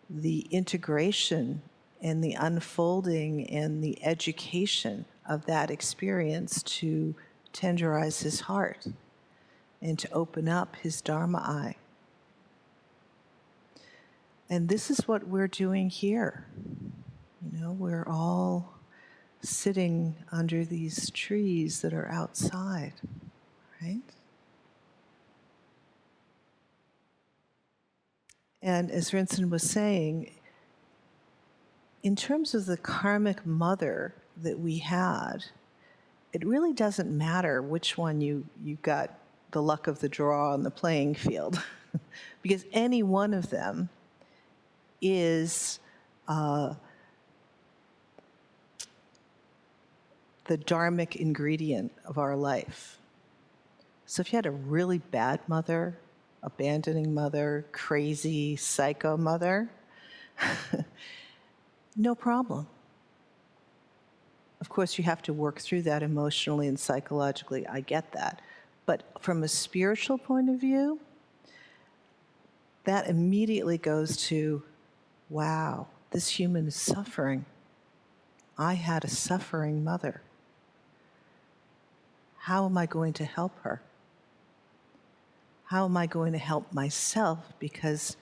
Speaker 5: the integration and the unfolding and the education of that experience to tenderize his heart and to open up his Dharma eye. And this is what we're doing here. You know, we're all sitting under these trees that are outside, right? And as Rinzin was saying, in terms of the karmic mother that we had, it really doesn't matter which one you got the luck of the draw on the playing field, because any one of them is the dharmic ingredient of our life. So if you had a really bad mother, abandoning mother, crazy, psycho mother, no problem. Of course, you have to work through that emotionally and psychologically. I get that. But from a spiritual point of view, that immediately goes to, wow, this human is suffering. I had a suffering mother. How am I going to help her? How am I going to help myself, because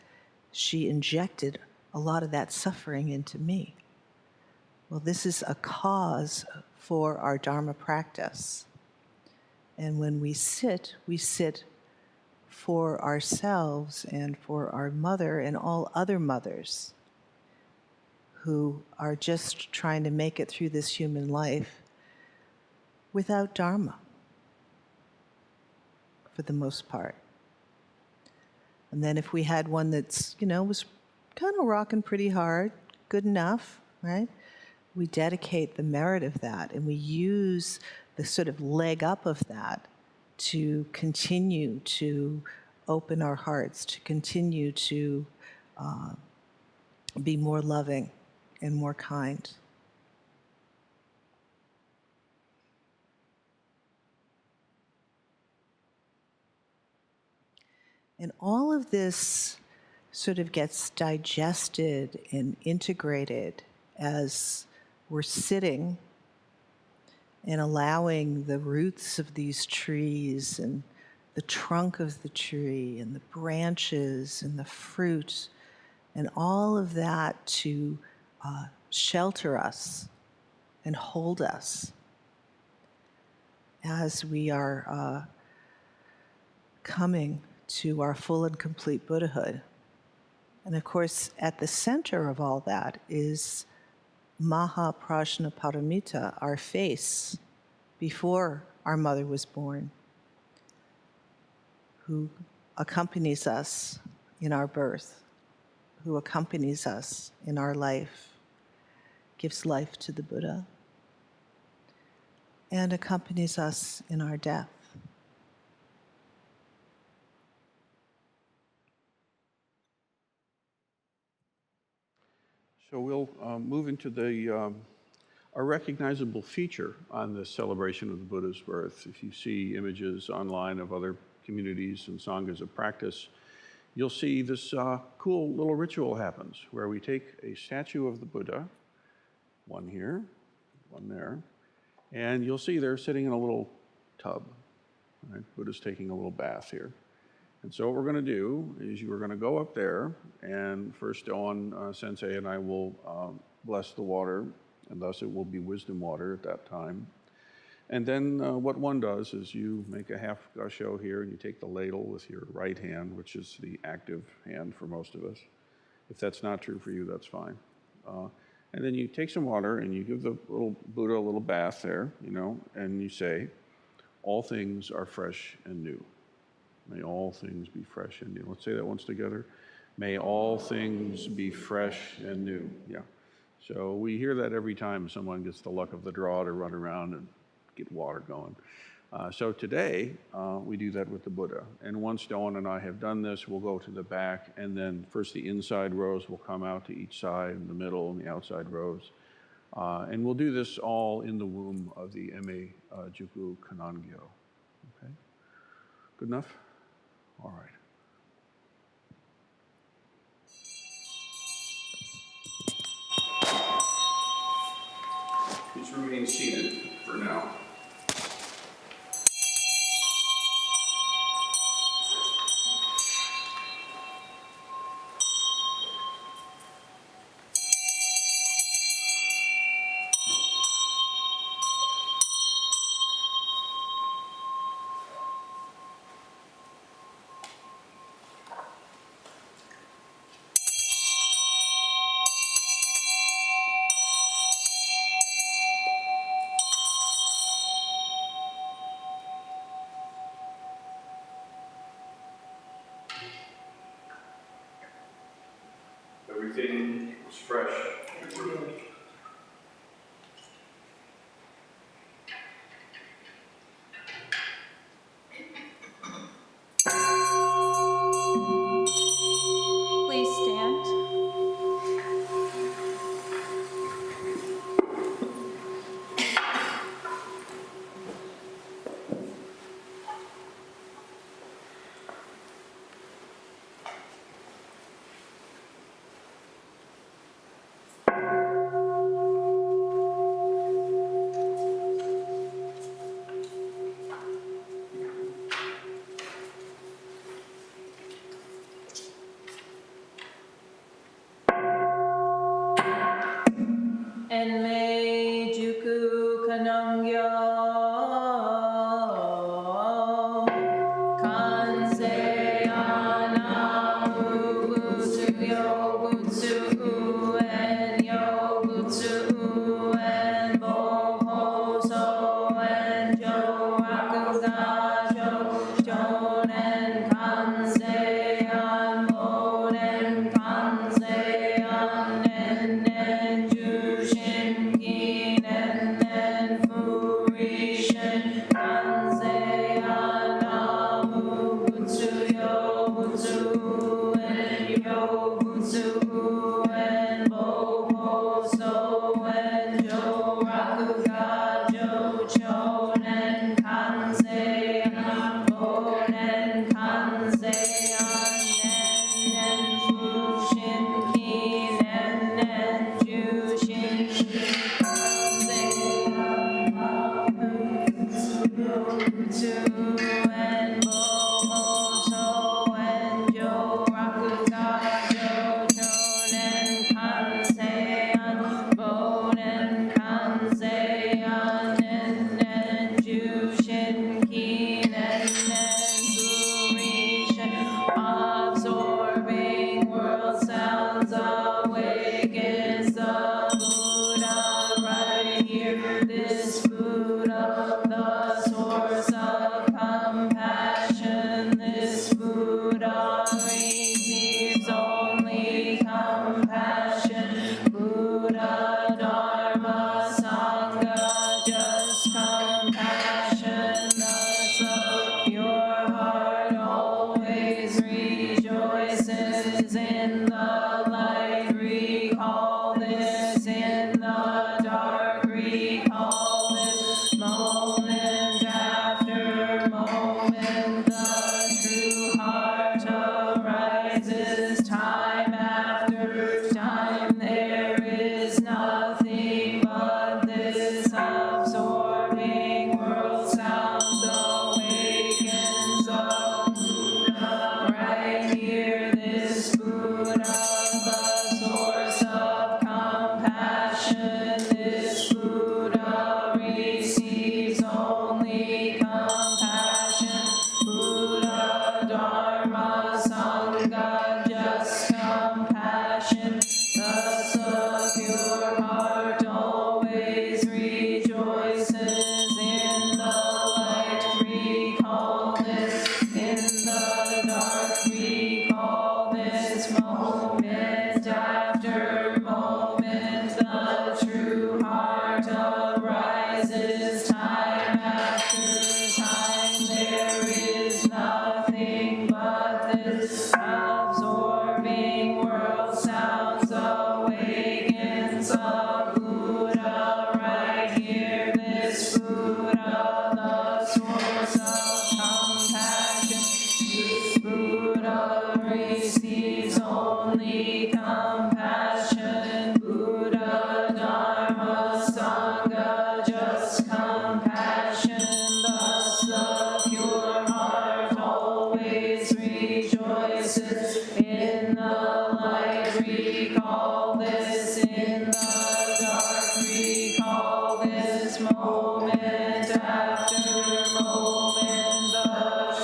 Speaker 5: she injected a lot of that suffering into me? Well, this is a cause for our Dharma practice. And when we sit for ourselves and for our mother and all other mothers who are just trying to make it through this human life without Dharma, for the most part. And then if we had one that's, was kind of rocking pretty hard, good enough, right? We dedicate the merit of that, and we use the sort of leg up of that to continue to open our hearts, to continue to be more loving and more kind. And all of this sort of gets digested and integrated as we're sitting and allowing the roots of these trees and the trunk of the tree and the branches and the fruit and all of that to shelter us and hold us as we are coming to our full and complete Buddhahood. And of course, at the center of all that is Maha Prajnaparamita, our face, before our mother was born, who accompanies us in our birth, who accompanies us in our life, gives life to the Buddha, and accompanies us in our death.
Speaker 3: So we'll move into a recognizable feature on the celebration of the Buddha's birth. If you see images online of other communities and sanghas of practice, you'll see this cool little ritual happens where we take a statue of the Buddha, one here, one there, and you'll see they're sitting in a little tub. Right? Buddha's taking a little bath here. And so what we're going to do is you are going to go up there, and first Dawn Sensei and I will bless the water, and thus it will be wisdom water at that time. And then what one does is you make a half gusho here, and you take the ladle with your right hand, which is the active hand for most of us. If that's not true for you, that's fine. And then you take some water, and you give the little Buddha a little bath there, and you say, all things are fresh and new. May all things be fresh and new. Let's say that once together. May all things be fresh and new. Yeah. So we hear that every time someone gets the luck of the draw to run around and get water going. So today, we do that with the Buddha. And once Dawn and I have done this, we'll go to the back, and then first the inside rows will come out to each side, and the middle and the outside rows. And we'll do this all in the womb of the Eme Juku Kanangyo. Okay? Good enough? All right. Please remain seated for now. Everything is fresh.
Speaker 2: Please stand.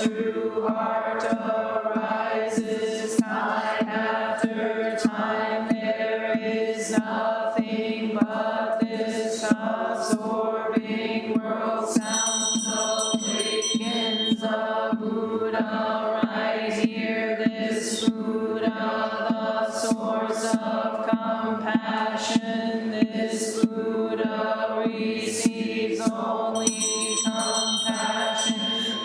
Speaker 2: true heart arises time after time. There is nothing but this absorbing world sound awakens a Buddha right here. This Buddha, the source of compassion. This Buddha receives only compassion.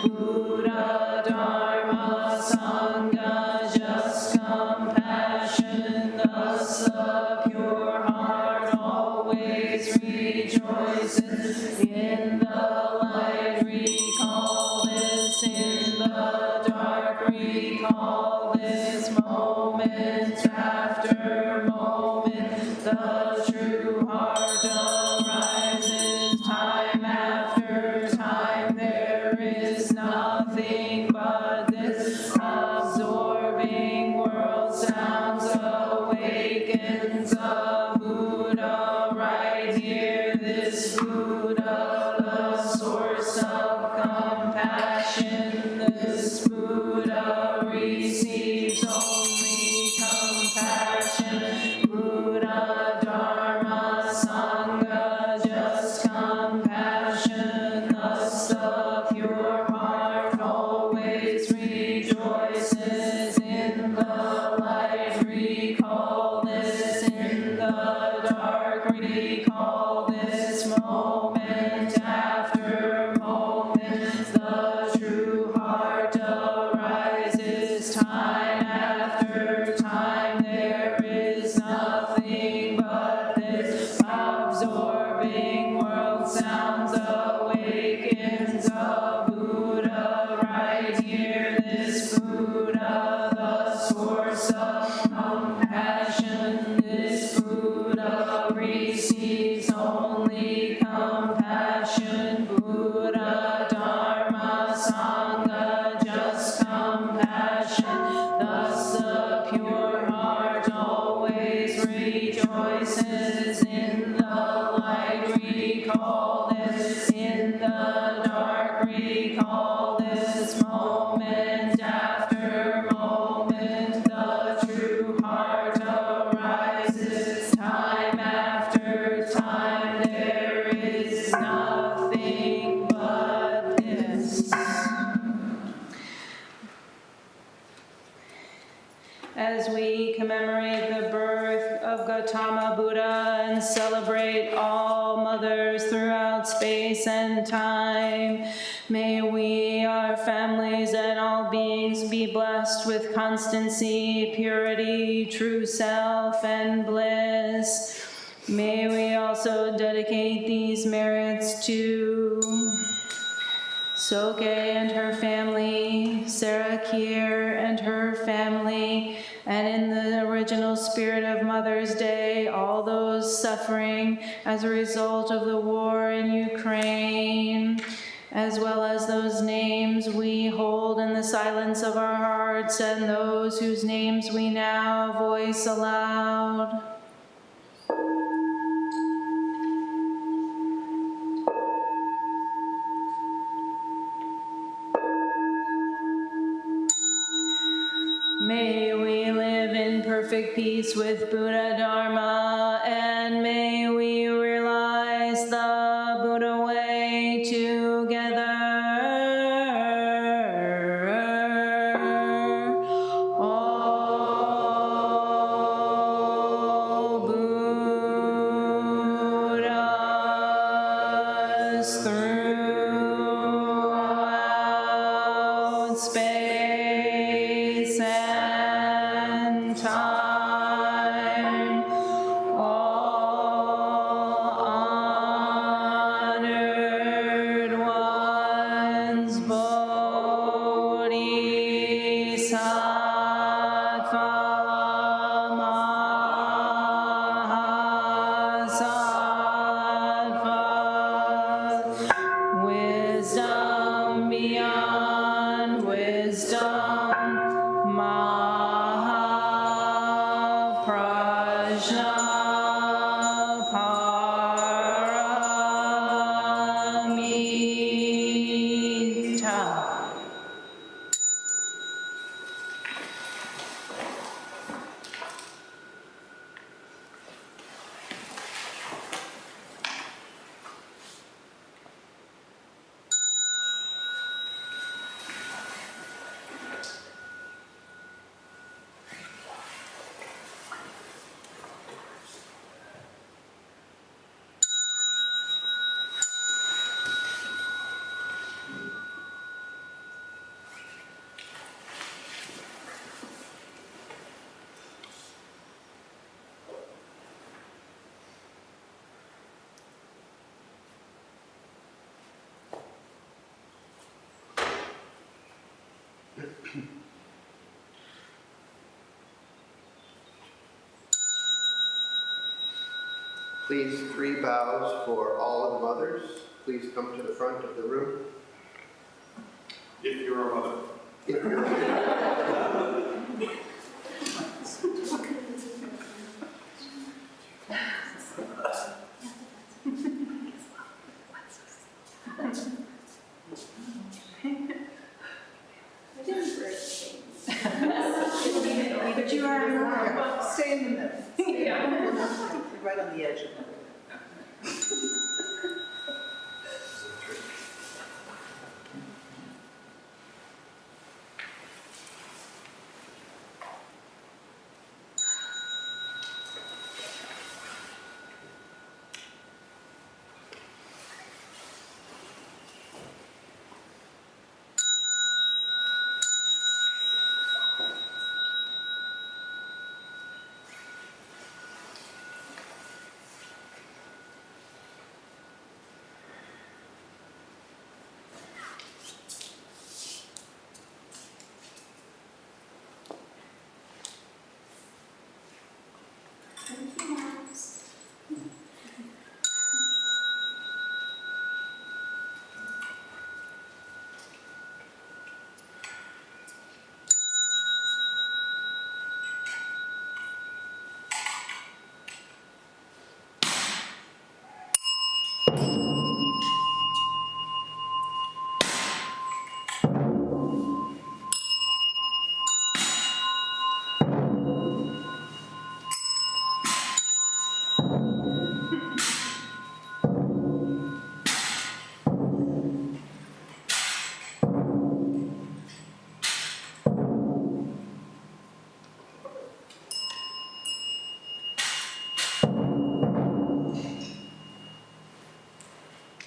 Speaker 2: Buddha, Dharma, Sangha, just compassion. Thus the pure heart always rejoices. In the light recall this, in the dark recall this, moment after moment. The true heart arises time after time. There is nothing but this absorbing world sounds awakens a Buddha right here. This Buddha, the source of compassion. This Buddha receives only compassion. Buddha, Dharma, Sangha, just compassion. Thus the pure heart always rejoices. In the light recall this, in the dark recall this, moment after moment. The true heart arises time after time. There is nothing but this absorbing world sounds awakens a Buddha right here. This Buddha, the source of compassion. This Buddha receives only compassion. Buddha, Dharma, Sangha, just compassion. Thus the pure heart always rejoices. In the light recall this, in the dark recall this, moment after moment. The true heart arises time after time. There is nothing but this. As we commemorate the birth of Gautama Buddha and celebrate all mothers throughout space and time, may we, our families, and all beings be blessed with constancy, purity, true self, and bliss. May we also dedicate these merits to Soke and her family, Sarah Kier and her family, and in the original spirit of Mother's Day, all those suffering as a result of the war in Ukraine, as well as those names we hold in the silence of our hearts and those whose names we now voice aloud. May we live in perfect peace with Buddha Dharma, and may we realize the Buddha way together. All Buddhas throughout space and time, all honored ones, Bodhisattva, Mahasattva, wisdom beyond wisdom.
Speaker 1: Please, 3 bows for all of the mothers. Please come to the front of the room.
Speaker 3: If you're a mother.
Speaker 1: If you're
Speaker 10: But you are stay in the middle. Yeah. Right on the edge of it.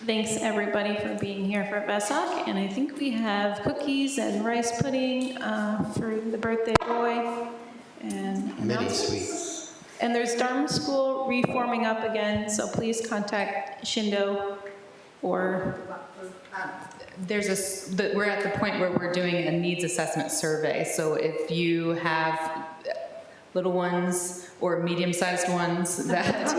Speaker 2: Thanks everybody for being here for Vesak, and I think we have cookies and rice pudding for the birthday boy, and
Speaker 1: many
Speaker 2: announcements.
Speaker 1: sweets.
Speaker 2: And there's Dharma School reforming up again, so please contact Shindo or
Speaker 12: we're at the point where we're doing a needs assessment survey. So if you have little ones or medium-sized ones that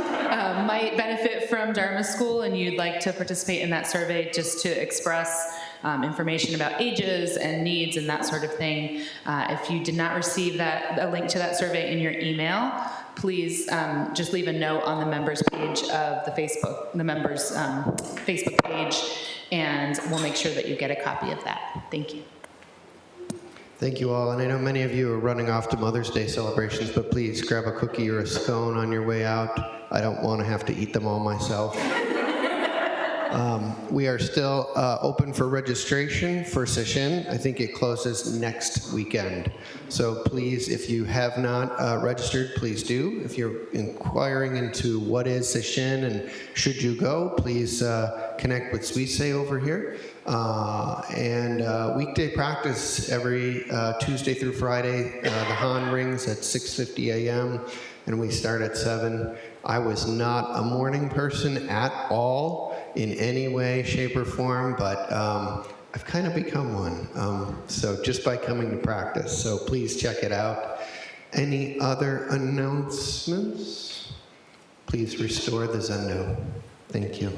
Speaker 12: might benefit from Dharma School and you'd like to participate in that survey just to express information about ages and needs and that sort of thing. If you did not receive a link to that survey in your email, please just leave a note on the members page of the members Facebook page, and we'll make sure that you get a copy of that. Thank you.
Speaker 1: Thank you all, and I know many of you are running off to Mother's Day celebrations, but please grab a cookie or a scone on your way out. I don't want to have to eat them all myself. We are still open for registration for Sesshin. I think it closes next weekend. So please, if you have not registered, please do. If you're inquiring into what is Sesshin and should you go, please connect with Suisse over here. And weekday practice every Tuesday through Friday. The Han rings at 6:50 a.m. and we start at 7. I was not a morning person at all in any way, shape, or form, but I've kind of become one. So just by coming to practice. So please check it out. Any other announcements? Please restore the Zendo. Thank you.